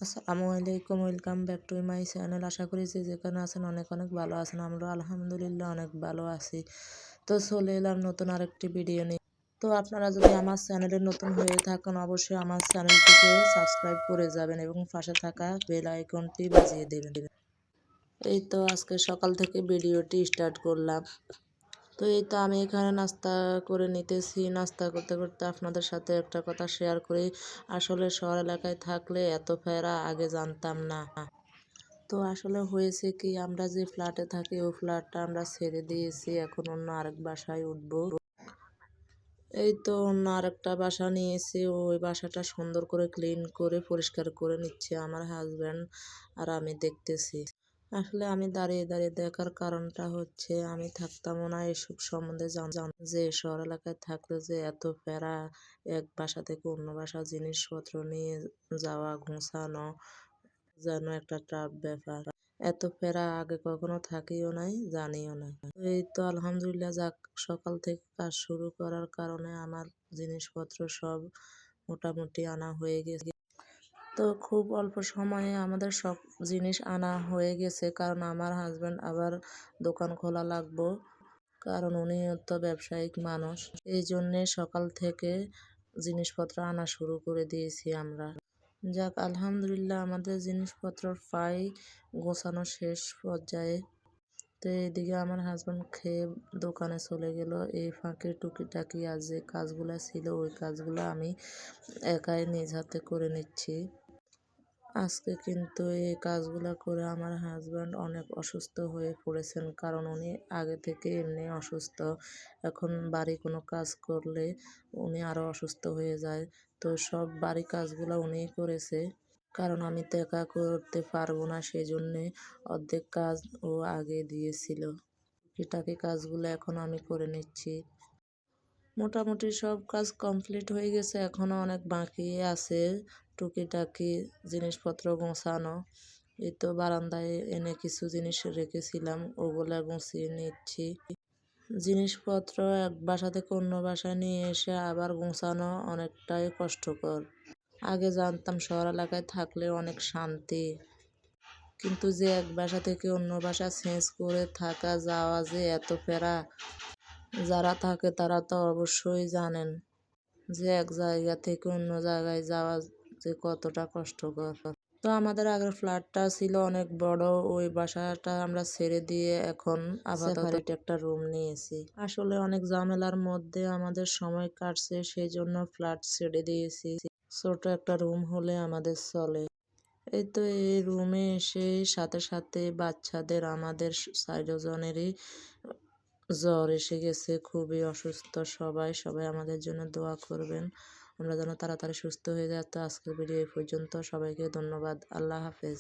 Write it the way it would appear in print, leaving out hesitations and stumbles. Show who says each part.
Speaker 1: আসসালামু আলাইকুম, welcome back to my channel. আশা করি যে যেখানে আছেন অনেক অনেক ভালো আছেন। আমরা আলহামদুলিল্লাহ অনেক ভালো আছি। তো চলে এলাম নতুন আরেকটি ভিডিও নিয়ে। তো আপনারা যদি আমার চ্যানেলে নতুন হয়ে থাকেন অবশ্যই আমার চ্যানেলটিকে সাবস্ক্রাইব করে যাবেন এবং পাশে থাকা বেল আইকনটি বাজিয়ে দেবেন। এই তো আজকে সকাল থেকে ভিডিওটি স্টার্ট করলাম। তো এই তো আমি এখানে নাস্তা করে নিতেছি। নাস্তা করতে করতে আপনাদের সাথে একটা কথা শেয়ার করি। আসলে শহর এলাকায় থাকলে এত ফেরা আগে জানতাম না। তো আসলে হয়েছে কি, আমরা যে ফ্ল্যাটে থাকি ওই ফ্ল্যাটটা আমরা ছেড়ে দিয়েছি, এখন অন্য আরেক বাসায় উঠবো। এই তো অন্য আরেকটা বাসা নিয়েছি, ওই বাসাটা সুন্দর করে ক্লিন করে পরিষ্কার করে নিচ্ছে আমার হাজব্যান্ড আর আমি দেখতেছি। আসলে আমি দাঁড়িয়ে দাঁড়িয়ে দেখার কারণটা হচ্ছে আমি থাকতামও না এসব সম্বন্ধে জান যে শহর এলাকায় থাকলে যে এত প্যারা, এক বাসা থেকে অন্য বাসা জিনিসপত্র নিয়ে যাওয়া গুছানো যেন একটা টাফ ব্যাপার। এত প্যারা আগে কখনো থাকিও নাই, জানিও নাই। এই তো আলহামদুলিল্লাহ, যাক, সকাল থেকে কাজ শুরু করার কারণে আমার জিনিসপত্র সব মোটামুটি আনা হয়ে গেছে। তো খুব অল্প সময়ে আমাদের সব জিনিস আনা হয়ে গেছে, কারণ আমার হাজব্যান্ড আবার দোকান খোলা লাগবো, কারণ উনিও তো ব্যবসায়িক মানুষ। এই জন্যে সকাল থেকে জিনিসপত্র আনা শুরু করে দিয়েছি আমরা। যাক, আলহামদুলিল্লাহ আমাদের জিনিসপত্র প্রায় গোছানো শেষ পর্যায়ে। তো এইদিকে আমার হাজব্যান্ড খেয়ে দোকানে চলে গেল। এই ফাঁকে টুকিটাকি আর যে কাজগুলো ছিল ওই কাজগুলো আমি একাই নিজ হাতে করে নিচ্ছি। আজকে কিন্তু এই কাজগুলো করে আমার হাজব্যান্ড অনেক অসুস্থ হয়ে পড়েছেন, কারণ উনি আগে থেকে এমনি অসুস্থ। এখন বাড়ি কোনো কাজ করলে উনি আরও অসুস্থ হয়ে যায়। তো সব বাড়ি কাজগুলো উনিই করেছে, কারণ আমি তো একা করতে পারবো না, সেই জন্যে অর্ধেক কাজ ও আগে দিয়েছিল। টুকিটাকি কাজগুলো এখন আমি করে নিচ্ছি। মোটামুটি সব কাজ কমপ্লিট হয়ে গেছে, এখনও অনেক বাকি আছে টুকিটাকি জিনিসপত্র গোছানো। এই তো বারান্দায় এনে কিছু জিনিস রেখেছিলাম, ওগুলা গুছিয়ে নিচ্ছি। জিনিসপত্র এক বাসা থেকে অন্য বাসায় নিয়ে এসে আবার গোছানো অনেকটাই কষ্টকর। আগে জানতাম শহর এলাকায় থাকলে অনেক শান্তি, কিন্তু যে এক বাসা থেকে অন্য বাসা চেঞ্জ করে থাকা যাওয়া যে এত প্যারা, যারা থাকে তারা তো অবশ্যই জানেন যে এক জায়গা থেকে অন্য জায়গায় যাওয়া যে কতটা কষ্টকর। তো আমাদের আগের ফ্ল্যাটটা ছিল অনেক বড়, ওই বাসাটা আমরা ছেড়ে দিয়ে এখন আপাতত একটা রুম নিয়েছি। আসলে অনেক ঝামেলার মধ্যে আমাদের সময় কাটছে, সেই জন্য ফ্ল্যাট ছেড়ে দিয়েছি। ছোট একটা রুম হলে আমাদের চলে। এই তো এই রুমে এসে সাথে সাথে বাচ্চাদের আমাদের 4 জনেরই জ্বর এসে গেছে, খুবই অসুস্থ সবাই। সবাই আমাদের জন্য দোয়া করবেন, আমরা যেন তাড়াতাড়ি সুস্থ হয়ে যায়। তো আজকের ভিডিও এই পর্যন্ত, সবাইকে ধন্যবাদ, আল্লাহ হাফেজ।